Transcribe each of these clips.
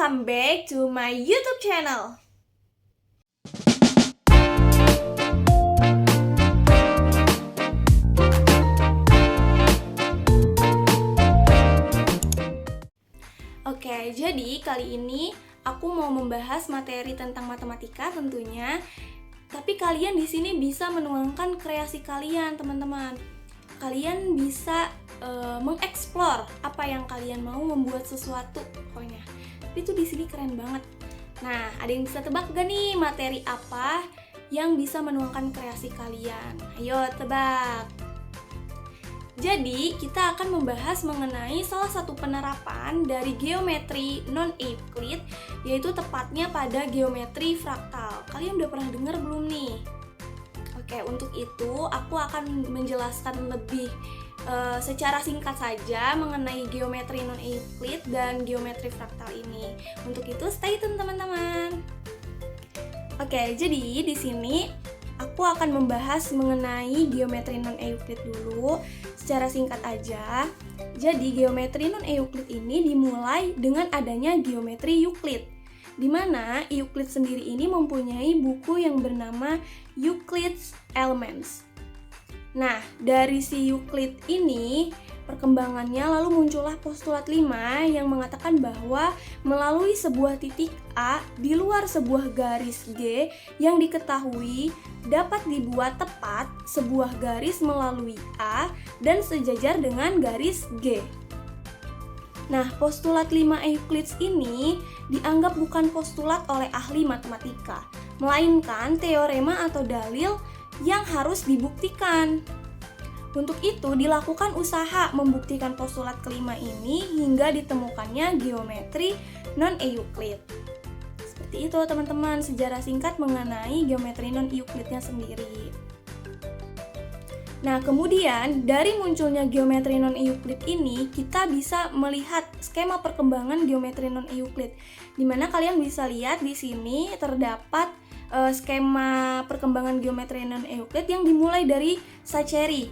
welcome back to my YouTube channel. Oke, jadi kali ini aku mau membahas materi tentang matematika tentunya. Tapi kalian di sini bisa menuangkan kreasi kalian, teman-teman. Kalian bisa mengeksplor apa yang kalian mau, membuat sesuatu pokoknya. Tapi itu di sini keren banget. Nah, ada yang bisa tebak gak nih materi apa yang bisa menuangkan kreasi kalian? Ayo tebak. Jadi, kita akan membahas mengenai salah satu penerapan dari geometri non-Euclid, yaitu tepatnya pada geometri fraktal. Kalian udah pernah dengar belum nih? Oke, untuk itu aku akan menjelaskan lebih secara singkat saja mengenai geometri non-Euclid dan geometri fraktal ini. Untuk itu stay tune teman-teman. Oke, jadi di sini aku akan membahas mengenai geometri non-Euclid dulu secara singkat aja. Jadi geometri non-Euclid ini dimulai dengan adanya geometri Euclid, di mana Euclid sendiri ini mempunyai buku yang bernama Euclid's Elements. Nah, dari si Euclid ini perkembangannya lalu muncullah postulat 5 yang mengatakan bahwa melalui sebuah titik A di luar sebuah garis G yang diketahui dapat dibuat tepat sebuah garis melalui A dan sejajar dengan garis G. Nah, postulat 5 Euclid ini dianggap bukan postulat oleh ahli matematika, melainkan teorema atau dalil yang harus dibuktikan. Untuk itu dilakukan usaha membuktikan postulat kelima ini hingga ditemukannya geometri non-Euclid. Seperti itu teman-teman, sejarah singkat mengenai geometri non-Euclidnya sendiri. Nah, kemudian dari munculnya geometri non-Euclid ini, kita bisa melihat skema perkembangan geometri non-Euclid, di mana kalian bisa lihat di sini terdapat skema perkembangan geometri non-Euclid yang dimulai dari Saccheri.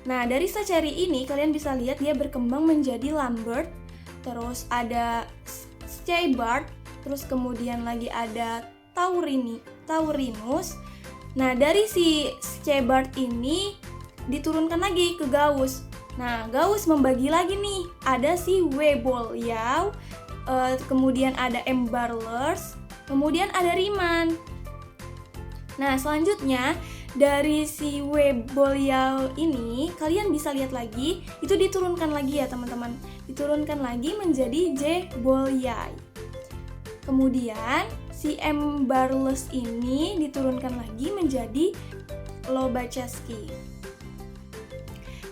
Nah, dari Saccheri ini kalian bisa lihat dia berkembang menjadi Lambert, terus ada Steibart, terus kemudian lagi ada Taurinus. Nah, dari si Steibart ini diturunkan lagi ke Gauss. Nah, Gauss membagi lagi nih, ada si W-Bolyai, kemudian ada M. Barlers, kemudian ada Riemann. Nah, selanjutnya dari si W-Bolyai ini kalian bisa lihat lagi, itu diturunkan lagi ya teman-teman. Diturunkan lagi menjadi J-Bolyai. Kemudian si M. Barlers ini diturunkan lagi menjadi Lobachevsky.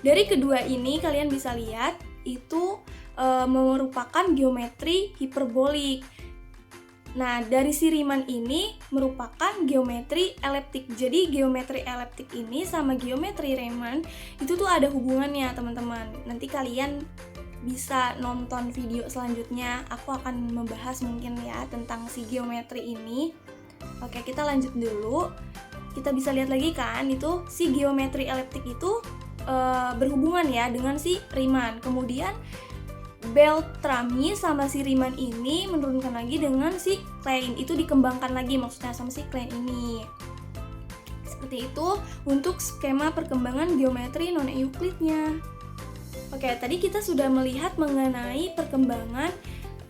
Dari kedua ini kalian bisa lihat itu merupakan geometri hiperbolik. Nah, dari si Riemann ini merupakan geometri eliptik. Jadi geometri eliptik ini sama geometri Riemann itu tuh ada hubungannya, teman-teman. Nanti kalian bisa nonton video selanjutnya. Aku akan membahas mungkin ya tentang si geometri ini. Oke, kita lanjut dulu. Kita bisa lihat lagi kan, itu si geometri eliptik itu berhubungan ya dengan si Riemann. Kemudian Beltrami sama si Riemann ini menurunkan lagi dengan si Klein. Itu dikembangkan lagi maksudnya sama si Klein ini. Seperti itu untuk skema perkembangan geometri non-Euclidnya. Oke, tadi kita sudah melihat mengenai perkembangan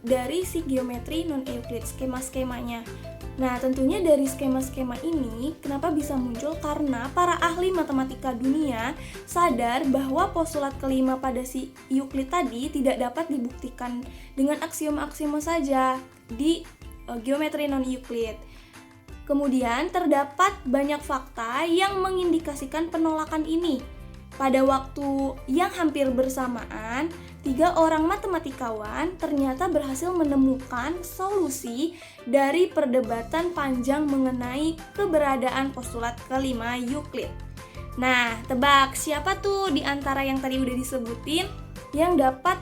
dari si geometri non-Euclid, skema-skemanya. Nah, tentunya dari skema-skema ini kenapa bisa muncul? Karena para ahli matematika dunia sadar bahwa postulat kelima pada si Euclid tadi tidak dapat dibuktikan dengan aksioma-aksioma saja di geometri non-Euclid. Kemudian terdapat banyak fakta yang mengindikasikan penolakan ini. Pada waktu yang hampir bersamaan, 3 orang matematikawan ternyata berhasil menemukan solusi dari perdebatan panjang mengenai keberadaan postulat kelima Euclid. Nah, tebak siapa tuh di antara yang tadi udah disebutin yang dapat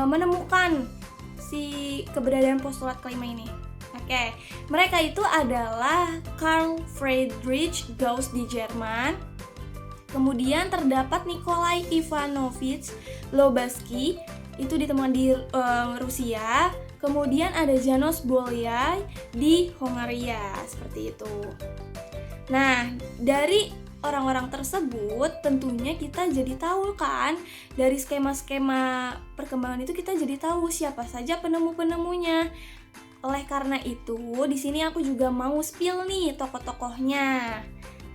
menemukan si keberadaan postulat kelima ini? Oke, mereka itu adalah Carl Friedrich Gauss di Jerman. Kemudian terdapat Nikolai Ivanovich Lobachevsky itu ditemukan di Rusia. Kemudian ada Janos Bolyai di Hongaria, seperti itu. Nah, dari orang-orang tersebut tentunya kita jadi tahu kan, dari skema-skema perkembangan itu kita jadi tahu siapa saja penemu-penemunya. Oleh karena itu, di sini aku juga mau spill nih tokoh-tokohnya.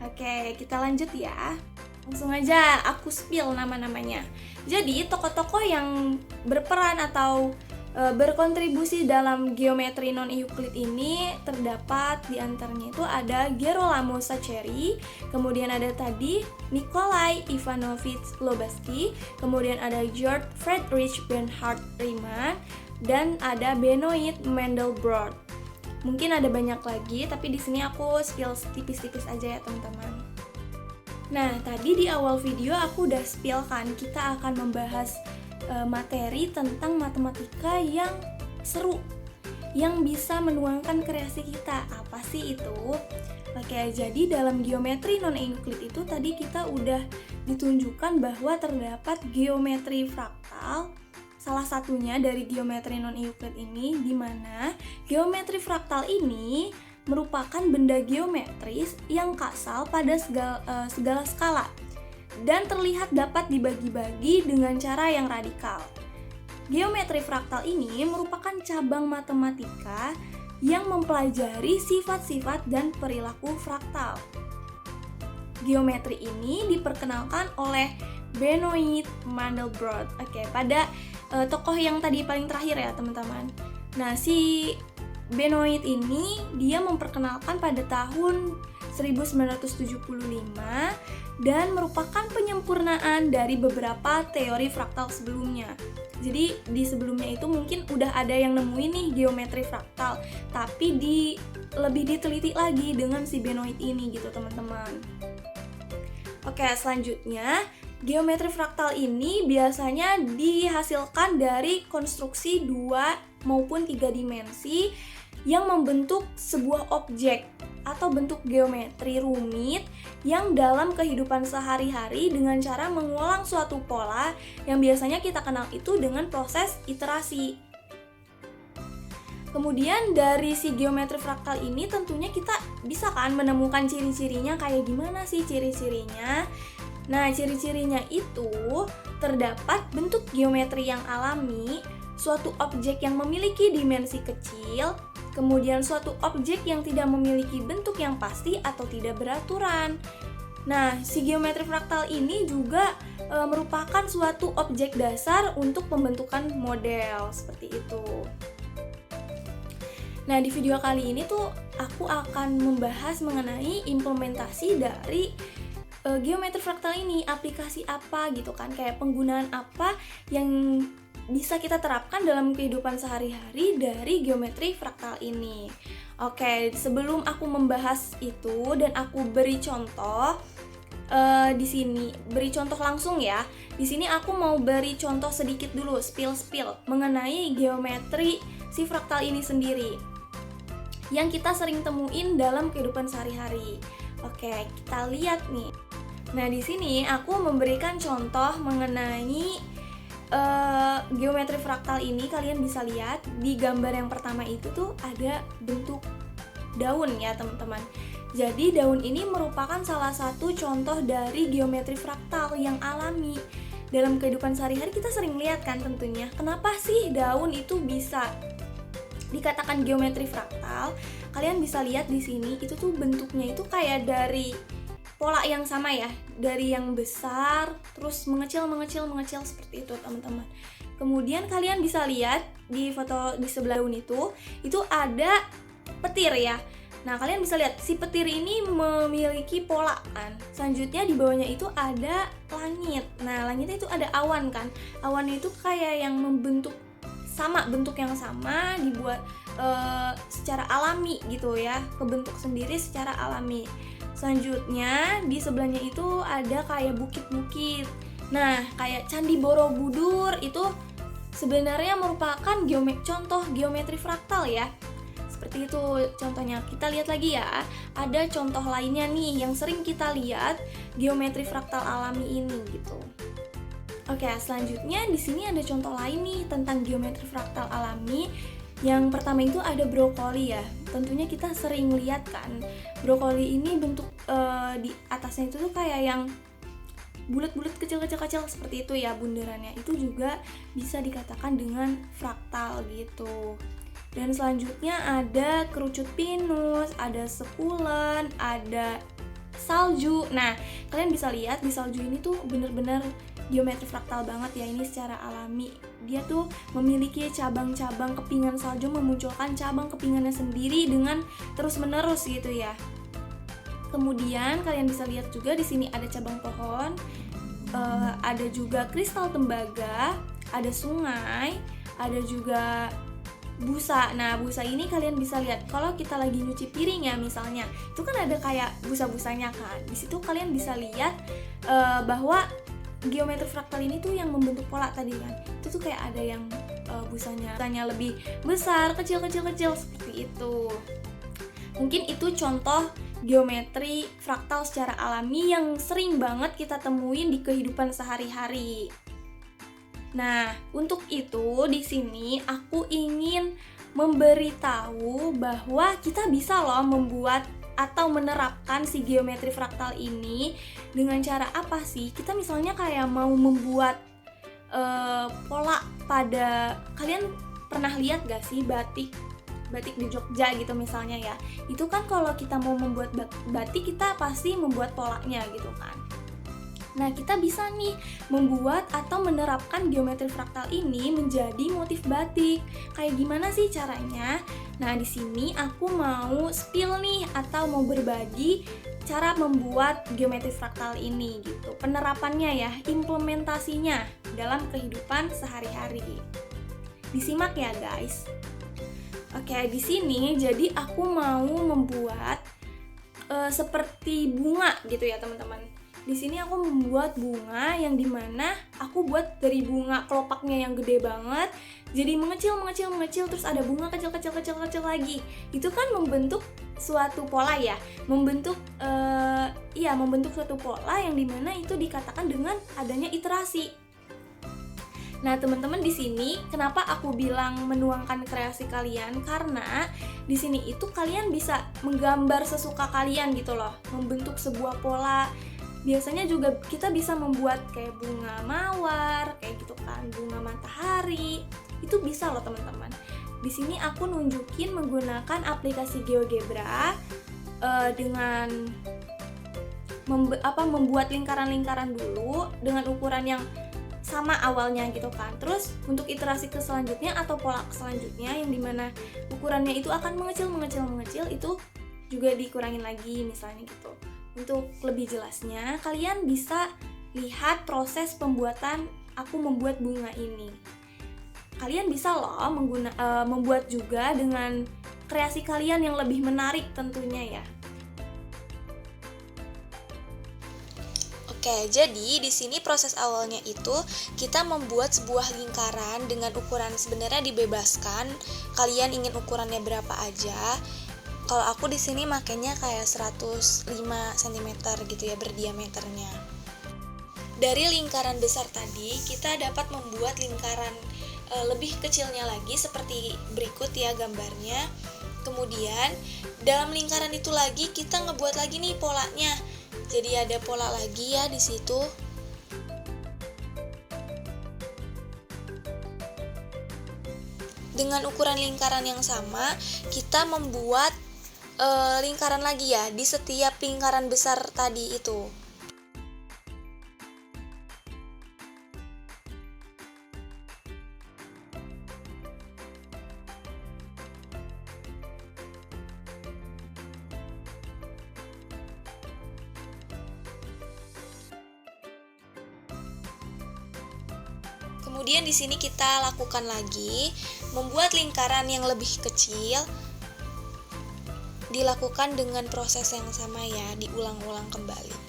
Oke, kita lanjut ya. Langsung aja aku spill nama-namanya. Jadi, tokoh-tokoh yang berperan atau berkontribusi dalam geometri non-Euclid ini terdapat di antaranya itu ada Gerolamo Saccheri, kemudian ada tadi Nikolai Ivanovich Lobachevsky, kemudian ada Georg Friedrich Bernhard Riemann, dan ada Benoit Mandelbrot. Mungkin ada banyak lagi, tapi di sini aku spill tipis-tipis aja ya teman-teman. Nah, tadi di awal video aku udah spill kan, kita akan membahas materi tentang matematika yang seru, yang bisa menuangkan kreasi kita. Apa sih itu? Oke, jadi dalam geometri non-Euclid itu tadi kita udah ditunjukkan bahwa terdapat geometri fraktal. Salah satunya dari geometri non-Euclid ini, di mana geometri fraktal ini merupakan benda geometris yang kasal pada segala skala dan terlihat dapat dibagi-bagi dengan cara yang radikal. Geometri fraktal ini merupakan cabang matematika yang mempelajari sifat-sifat dan perilaku fraktal. Geometri ini diperkenalkan oleh Benoit Mandelbrot. Oke, pada tokoh yang tadi paling terakhir ya teman-teman. Nah, si Benoit ini dia memperkenalkan pada tahun 1975 dan merupakan penyempurnaan dari beberapa teori fraktal sebelumnya. Jadi di sebelumnya itu mungkin udah ada yang nemuin nih geometri fraktal, tapi lebih diteliti lagi dengan si Benoit ini gitu teman-teman. Oke, selanjutnya geometri fraktal ini biasanya dihasilkan dari konstruksi 2 maupun 3 dimensi yang membentuk sebuah objek atau bentuk geometri rumit yang dalam kehidupan sehari-hari dengan cara mengulang suatu pola yang biasanya kita kenal itu dengan proses iterasi. Kemudian dari si geometri fraktal ini tentunya kita bisa kan menemukan ciri-cirinya. Kayak gimana sih ciri-cirinya? Nah, ciri-cirinya itu terdapat bentuk geometri yang alami, suatu objek yang memiliki dimensi kecil, kemudian suatu objek yang tidak memiliki bentuk yang pasti atau tidak beraturan. Nah, si geometri fraktal ini juga merupakan suatu objek dasar untuk pembentukan model, seperti itu. Nah, di video kali ini tuh aku akan membahas mengenai implementasi dari geometri fraktal ini, aplikasi apa gitu kan, kayak penggunaan apa yang bisa kita terapkan dalam kehidupan sehari-hari dari geometri fraktal ini. Oke, sebelum aku membahas itu dan aku beri contoh di sini, beri contoh langsung ya. Di sini aku mau beri contoh sedikit dulu, spill mengenai geometri si fraktal ini sendiri yang kita sering temuin dalam kehidupan sehari-hari. Oke, kita lihat nih. Nah, di sini aku memberikan contoh mengenai geometri fraktal ini. Kalian bisa lihat di gambar yang pertama itu tuh ada bentuk daun ya teman-teman. Jadi daun ini merupakan salah satu contoh dari geometri fraktal yang alami. Dalam kehidupan sehari-hari kita sering lihat kan tentunya. Kenapa sih daun itu bisa dikatakan geometri fraktal? Kalian bisa lihat di sini itu tuh bentuknya itu kayak dari pola yang sama ya, dari yang besar terus mengecil seperti itu teman-teman. Kemudian kalian bisa lihat di foto di sebelah daun itu ada petir ya. Nah, kalian bisa lihat si petir ini memiliki pola kan. Selanjutnya di bawahnya itu ada langit. Nah, langitnya itu ada awan kan. Awannya itu kayak yang membentuk sama, bentuk yang sama dibuat secara alami gitu ya, kebentuk sendiri secara alami. Selanjutnya di sebelahnya itu ada kayak bukit-bukit. Nah, kayak Candi Borobudur itu sebenarnya merupakan contoh geometri fraktal ya. Seperti itu contohnya. Kita lihat lagi ya. Ada contoh lainnya nih yang sering kita lihat geometri fraktal alami ini gitu. Oke, selanjutnya di sini ada contoh lain nih tentang geometri fraktal alami. Yang pertama itu ada brokoli ya. Tentunya kita sering lihat kan, brokoli ini bentuk di atasnya itu tuh kayak yang bulat-bulat kecil-kecil seperti itu ya bundarannya. Itu juga bisa dikatakan dengan fraktal gitu. Dan selanjutnya ada kerucut pinus, ada spulen, ada salju. Nah, kalian bisa lihat di salju ini tuh bener-bener geometri fraktal banget ya, ini secara alami. Dia tuh memiliki cabang-cabang kepingan salju memunculkan cabang kepingannya sendiri dengan terus-menerus gitu ya. Kemudian kalian bisa lihat juga di sini ada cabang pohon, ada juga kristal tembaga, ada sungai, ada juga busa. Nah, busa ini kalian bisa lihat kalau kita lagi nyuci piring ya misalnya, itu kan ada kayak busa-busanya kan. Di situ kalian bisa lihat bahwa geometri fraktal ini tuh yang membentuk pola tadi kan. Itu tuh kayak ada yang busanya lebih besar, kecil seperti itu. Mungkin itu contoh geometri fraktal secara alami yang sering banget kita temuin di kehidupan sehari-hari. Nah, untuk itu di sini aku ingin memberitahu bahwa kita bisa loh membuat atau menerapkan si geometri fraktal ini dengan cara apa sih? Kita misalnya kayak mau membuat pola pada, kalian pernah lihat gak sih batik di Jogja gitu misalnya ya, itu kan kalau kita mau membuat batik kita pasti membuat polanya gitu kan. Nah, kita bisa nih membuat atau menerapkan geometri fraktal ini menjadi motif batik. Kayak gimana sih caranya? Nah, di sini aku mau spill nih atau mau berbagi cara membuat geometri fraktal ini gitu. Penerapannya ya, implementasinya dalam kehidupan sehari-hari. Disimak ya, guys. Oke, di sini jadi aku mau membuat seperti bunga gitu ya, teman-teman. Di sini aku membuat bunga yang dimana aku buat dari bunga kelopaknya yang gede banget jadi mengecil terus ada bunga kecil lagi. Itu kan membentuk suatu pola ya, membentuk suatu pola yang dimana itu dikatakan dengan adanya iterasi. Nah, teman-teman, di sini kenapa aku bilang menuangkan kreasi kalian, karena di sini itu kalian bisa menggambar sesuka kalian gitu loh, membentuk sebuah pola. Biasanya juga kita bisa membuat kayak bunga mawar, kayak gitu kan, bunga matahari. Itu bisa loh, teman-teman. Di sini aku nunjukin menggunakan aplikasi GeoGebra dengan membuat lingkaran-lingkaran dulu dengan ukuran yang sama awalnya gitu kan. Terus untuk iterasi ke selanjutnya atau pola selanjutnya yang dimana ukurannya itu akan mengecil itu juga dikurangin lagi misalnya gitu. Untuk lebih jelasnya kalian bisa lihat proses pembuatan aku membuat bunga ini. Kalian bisa loh membuat juga dengan kreasi kalian yang lebih menarik tentunya ya. Oke, jadi di sini proses awalnya itu kita membuat sebuah lingkaran dengan ukuran sebenarnya dibebaskan. Kalian ingin ukurannya berapa aja. Kalau aku di sini makanya kayak 105 cm gitu ya berdiameternya. Dari lingkaran besar tadi, kita dapat membuat lingkaran lebih kecilnya lagi seperti berikut ya gambarnya. Kemudian dalam lingkaran itu lagi kita ngebuat lagi nih polanya. Jadi ada pola lagi ya di situ. Dengan ukuran lingkaran yang sama, kita membuat lingkaran lagi ya di setiap lingkaran besar tadi itu. Kemudian di sini kita lakukan lagi membuat lingkaran yang lebih kecil. Dilakukan dengan proses yang sama ya, diulang-ulang kembali.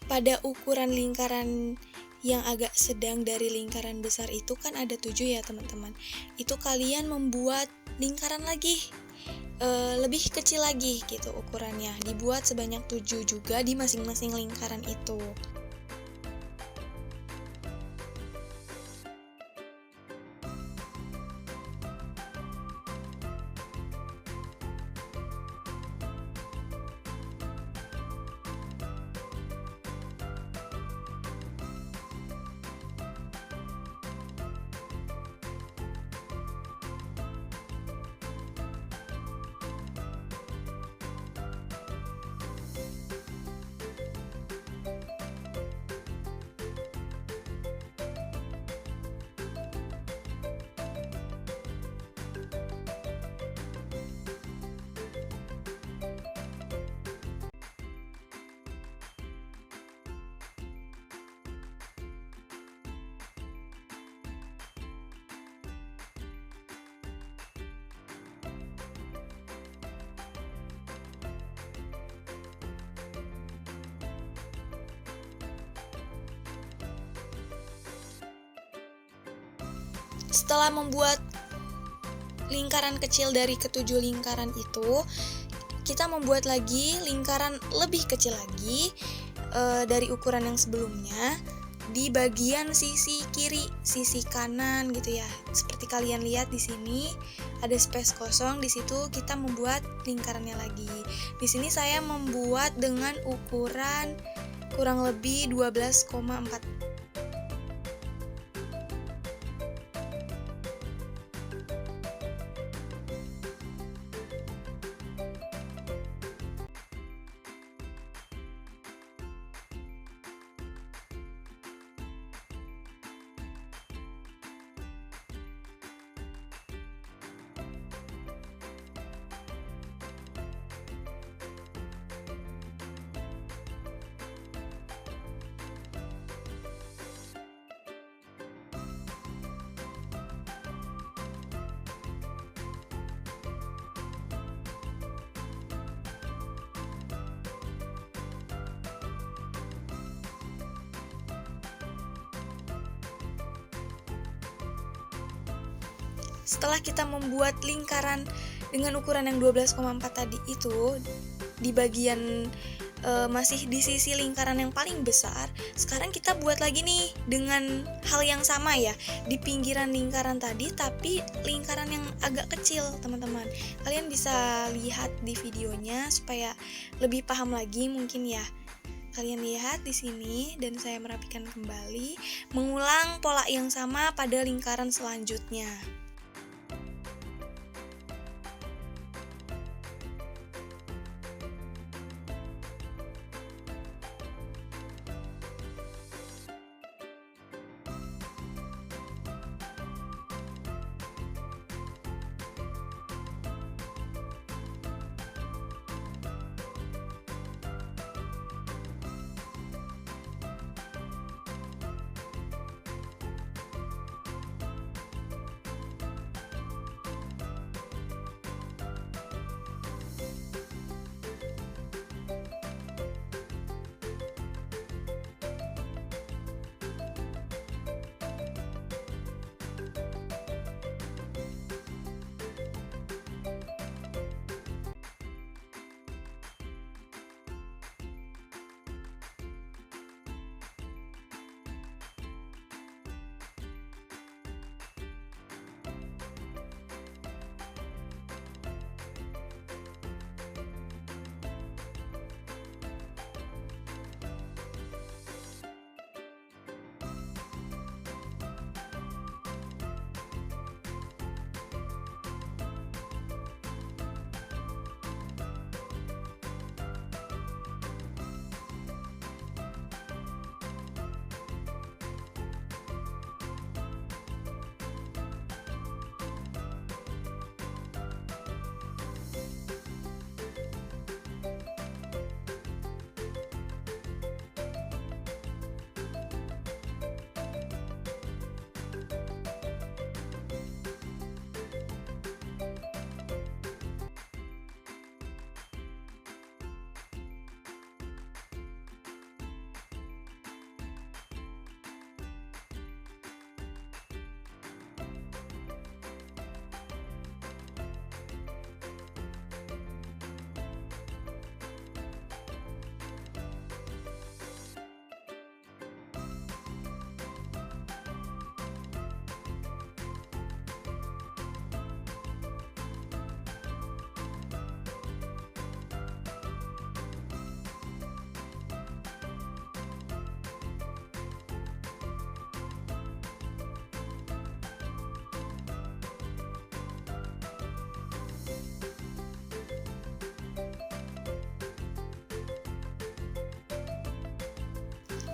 Pada ukuran lingkaran yang agak sedang dari lingkaran besar itu kan ada 7 ya teman-teman. Itu kalian membuat lingkaran lagi, lebih kecil lagi gitu ukurannya. Dibuat sebanyak 7 juga di masing-masing lingkaran itu. Setelah membuat lingkaran kecil dari ketujuh lingkaran itu, kita membuat lagi lingkaran lebih kecil lagi dari ukuran yang sebelumnya di bagian sisi kiri, sisi kanan gitu ya. Seperti kalian lihat di sini ada space kosong, di situ kita membuat lingkarannya lagi. Di sini saya membuat dengan ukuran kurang lebih 12,4. Setelah kita membuat lingkaran dengan ukuran yang 12,4 tadi itu, di bagian masih di sisi lingkaran yang paling besar, sekarang kita buat lagi nih dengan hal yang sama ya, di pinggiran lingkaran tadi tapi lingkaran yang agak kecil teman-teman. Kalian bisa lihat di videonya supaya lebih paham lagi mungkin ya. Kalian lihat di sini dan saya merapikan kembali, mengulang pola yang sama pada lingkaran selanjutnya.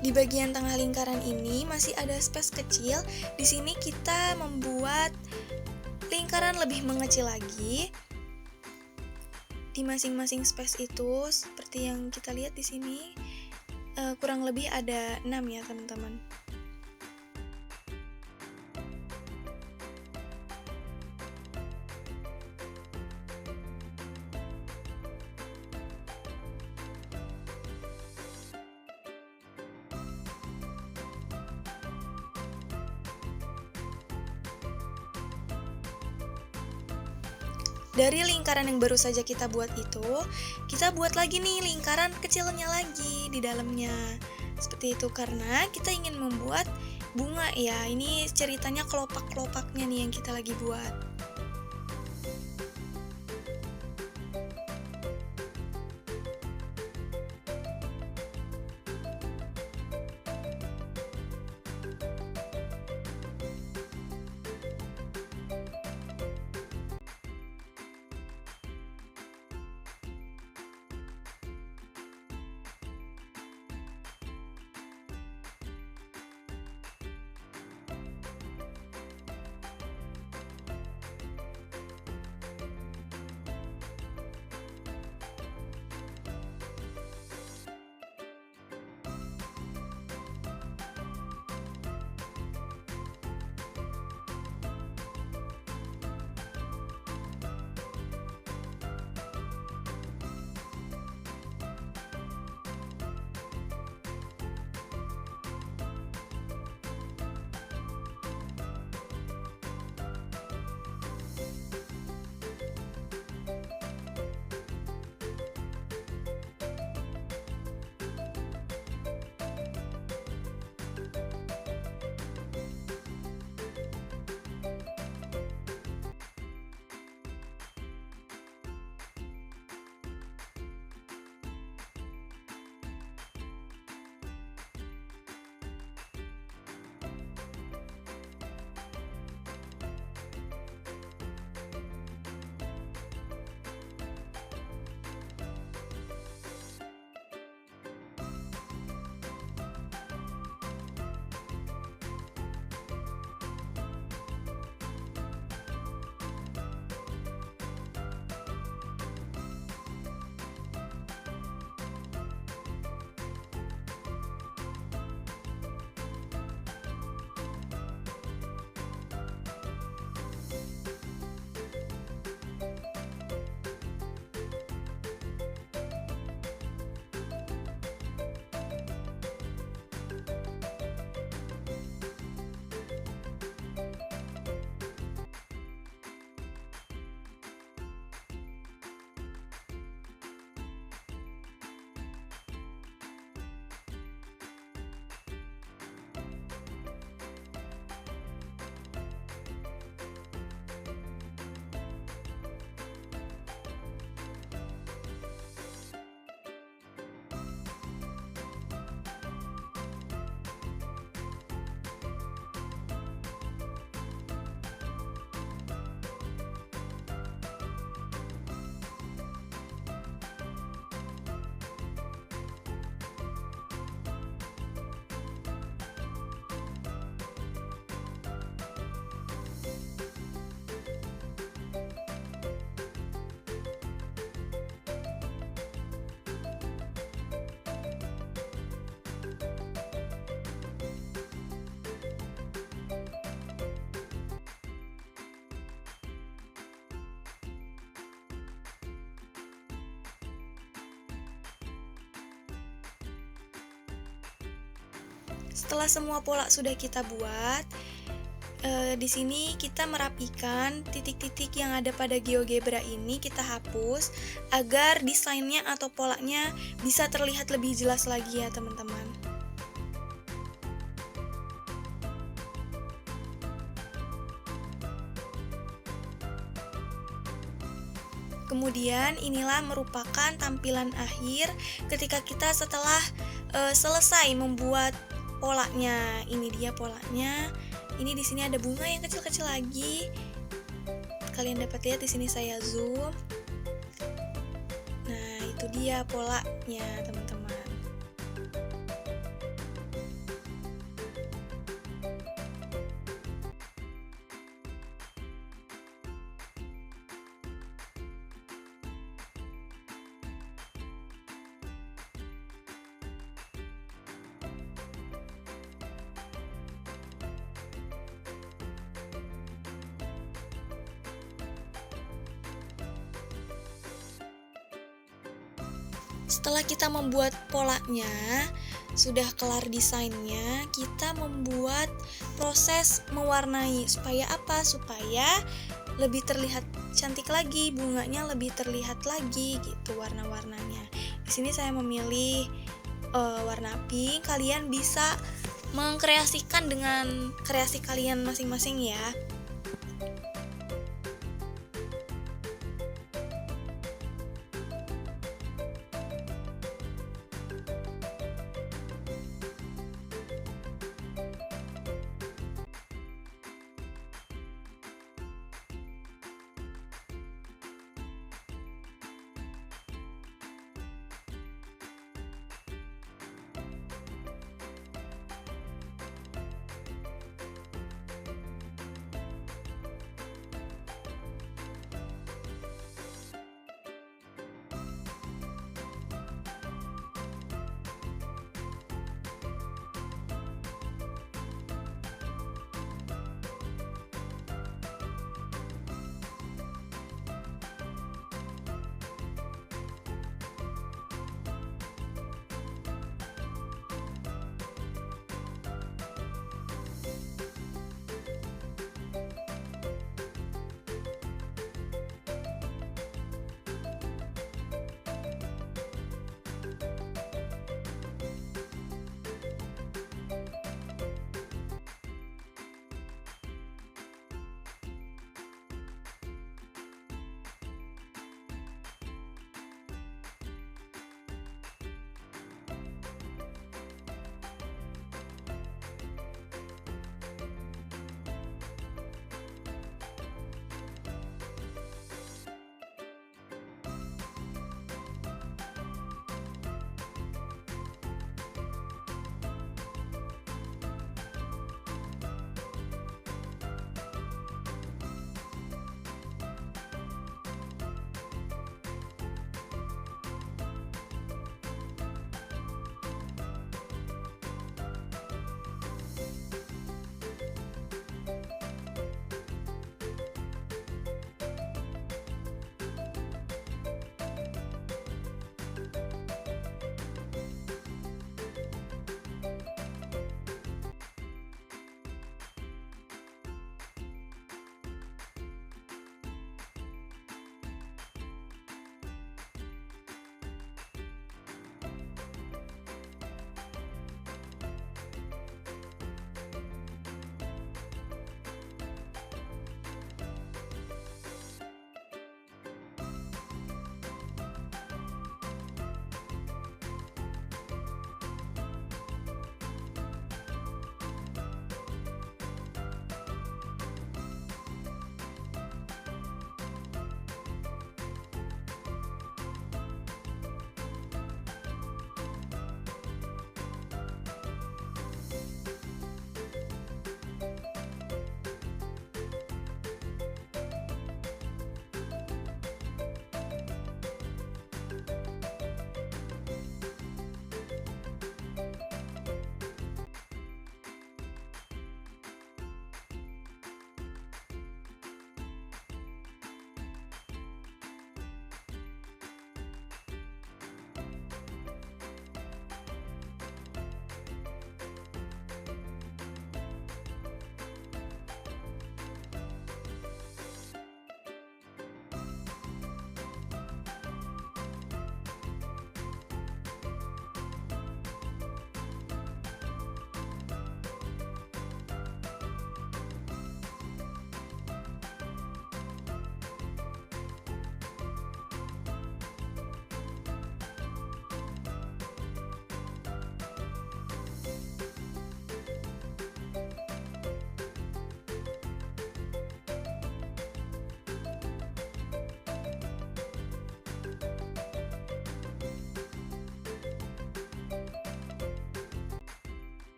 Di bagian tengah lingkaran ini masih ada space kecil. Di sini kita membuat lingkaran lebih mengecil lagi. Di masing-masing space itu seperti yang kita lihat di sini, kurang lebih ada 6 ya, teman-teman. Dari lingkaran yang baru saja kita buat itu, kita buat lagi nih lingkaran kecilnya lagi di dalamnya. Seperti itu karena kita ingin membuat bunga ya. Ini ceritanya kelopak-kelopaknya nih yang kita lagi buat. Setelah semua pola sudah kita buat, di sini kita merapikan titik-titik yang ada pada GeoGebra ini, kita hapus agar desainnya atau polanya bisa terlihat lebih jelas lagi ya teman-teman. Kemudian inilah merupakan tampilan akhir ketika kita setelah selesai membuat polanya. Ini dia polanya. Ini di sini ada bunga yang kecil-kecil lagi. Kalian dapat lihat di sini saya zoom. Nah, itu dia polanya, teman-teman. Setelah kita membuat polanya, sudah kelar desainnya, kita membuat proses mewarnai. Supaya apa? Supaya lebih terlihat cantik lagi, bunganya lebih terlihat lagi gitu warna-warnanya. Di sini saya memilih warna pink. Kalian bisa mengkreasikan dengan kreasi kalian masing-masing ya.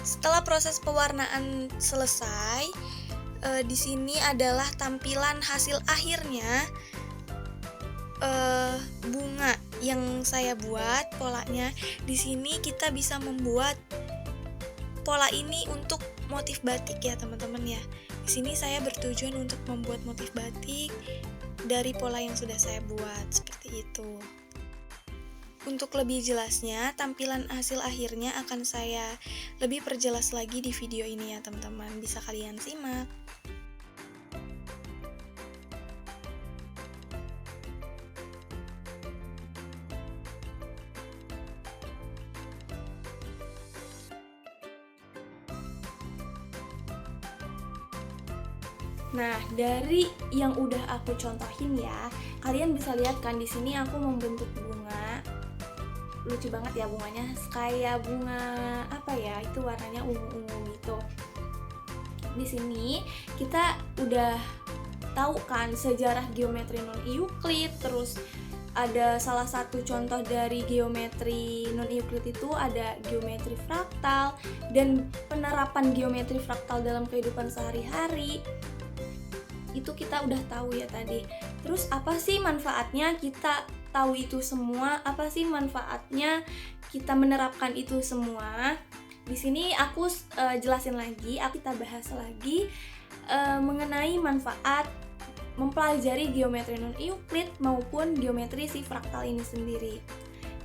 Setelah proses pewarnaan selesai, di sini adalah tampilan hasil akhirnya bunga yang saya buat polanya. Di sini kita bisa membuat pola ini untuk motif batik ya teman-teman ya. Di sini saya bertujuan untuk membuat motif batik dari pola yang sudah saya buat seperti itu. Untuk lebih jelasnya, tampilan hasil akhirnya akan saya lebih perjelas lagi di video ini ya teman-teman. Bisa kalian simak. Nah, dari yang udah aku contohin ya, kalian bisa lihat kan di sini aku membentuk bunga. Lucu banget ya bunganya, kayak bunga apa ya? Itu warnanya ungu-ungu gitu. Di sini kita udah tahu kan sejarah geometri non Euclid, terus ada salah satu contoh dari geometri non Euclid itu ada geometri fraktal dan penerapan geometri fraktal dalam kehidupan sehari-hari. Itu kita udah tahu ya tadi. Terus apa sih manfaatnya kita tahu itu semua? Apa sih manfaatnya kita menerapkan itu semua? Di sini aku jelasin lagi, kita bahas lagi mengenai manfaat mempelajari geometri non Euclid maupun geometri si fraktal ini sendiri.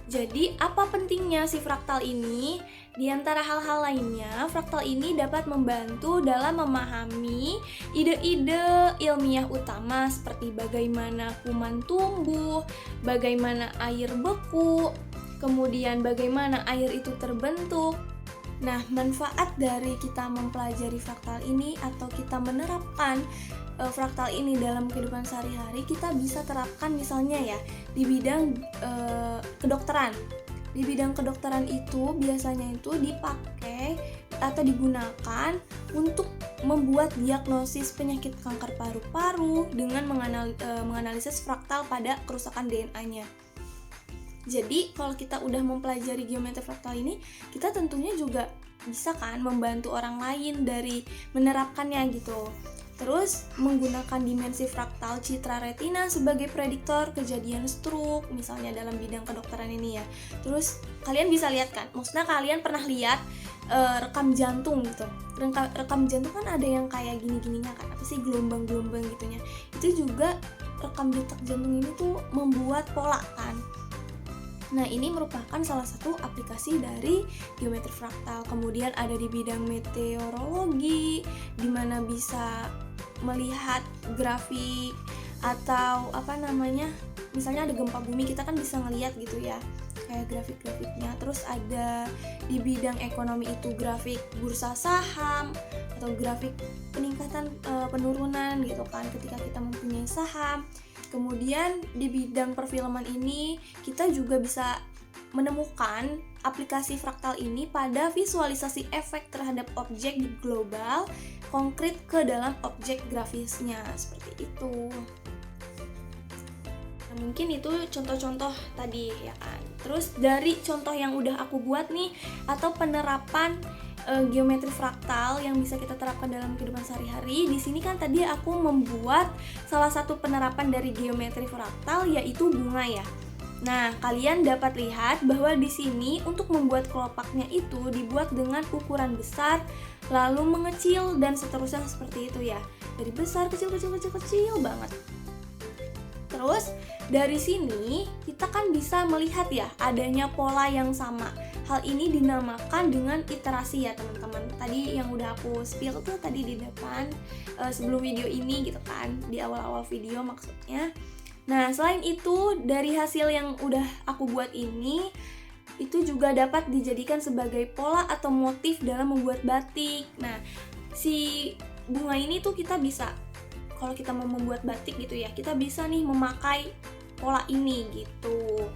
Jadi, apa pentingnya si fraktal ini? Di antara hal-hal lainnya, fraktal ini dapat membantu dalam memahami ide-ide ilmiah utama seperti bagaimana kuman tumbuh, bagaimana air beku, kemudian bagaimana air itu terbentuk. Nah, manfaat dari kita mempelajari fraktal ini atau kita menerapkan fraktal ini dalam kehidupan sehari-hari, kita bisa terapkan misalnya ya di bidang kedokteran. Di bidang kedokteran itu biasanya itu dipakai atau digunakan untuk membuat diagnosis penyakit kanker paru-paru dengan menganalisis fraktal pada kerusakan DNA-nya. Jadi kalau kita udah mempelajari geometri fraktal ini, kita tentunya juga bisa kan membantu orang lain dari menerapkannya gitu. Terus menggunakan dimensi fraktal citra retina sebagai prediktor kejadian stroke misalnya dalam bidang kedokteran ini ya. Terus kalian bisa lihat kan, maksudnya kalian pernah lihat rekam jantung gitu. Rekam jantung kan ada yang kayak gini-gininya kan, apa sih gelombang-gelombang gitunya. Itu juga rekam detak jantung ini tuh membuat pola kan. Nah, ini merupakan salah satu aplikasi dari geometri fraktal. Kemudian ada di bidang meteorologi, di mana bisa melihat grafik atau misalnya ada gempa bumi, kita kan bisa ngelihat gitu ya, kayak grafik-grafiknya. Terus ada di bidang ekonomi itu grafik bursa saham atau grafik peningkatan penurunan gitu kan ketika kita mempunyai saham. Kemudian di bidang perfilman ini kita juga bisa menemukan aplikasi fraktal ini pada visualisasi efek terhadap objek di global konkret ke dalam objek grafisnya seperti itu. Nah, mungkin itu contoh-contoh tadi ya kan. Terus dari contoh yang udah aku buat nih atau penerapan geometri fraktal yang bisa kita terapkan dalam kehidupan sehari-hari. Di sini kan tadi aku membuat salah satu penerapan dari geometri fraktal yaitu bunga ya. Nah, kalian dapat lihat bahwa di sini untuk membuat kelopaknya itu dibuat dengan ukuran besar, lalu mengecil dan seterusnya seperti itu ya. Dari besar kecil banget. Terus dari sini kita kan bisa melihat ya adanya pola yang sama. Hal ini dinamakan dengan iterasi ya teman-teman. Tadi yang udah aku spill tuh tadi di depan sebelum video ini gitu kan, di awal-awal video maksudnya. Nah, selain itu dari hasil yang udah aku buat ini itu juga dapat dijadikan sebagai pola atau motif dalam membuat batik. Nah, si bunga ini tuh kita bisa, kalau kita mau membuat batik gitu ya, kita bisa nih memakai pola ini gitu.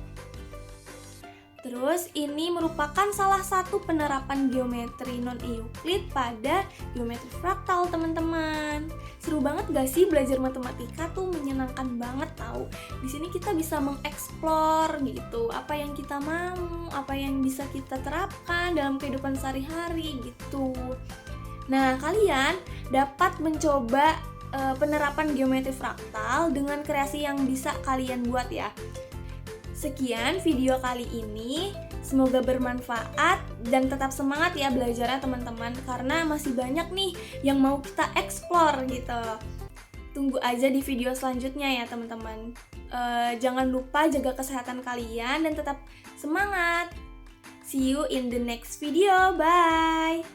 Terus ini merupakan salah satu penerapan geometri non-Euclid pada geometri fraktal, teman-teman. Seru banget gak sih belajar matematika tuh, menyenangkan banget tahu. Di sini kita bisa mengeksplor gitu, apa yang kita mau, apa yang bisa kita terapkan dalam kehidupan sehari-hari gitu. Nah, kalian dapat mencoba penerapan geometri fraktal dengan kreasi yang bisa kalian buat ya. Sekian video kali ini, semoga bermanfaat dan tetap semangat ya belajarnya teman-teman, karena masih banyak nih yang mau kita explore gitu. Tunggu aja di video selanjutnya ya teman-teman. Jangan lupa jaga kesehatan kalian dan tetap semangat. See you in the next video, bye!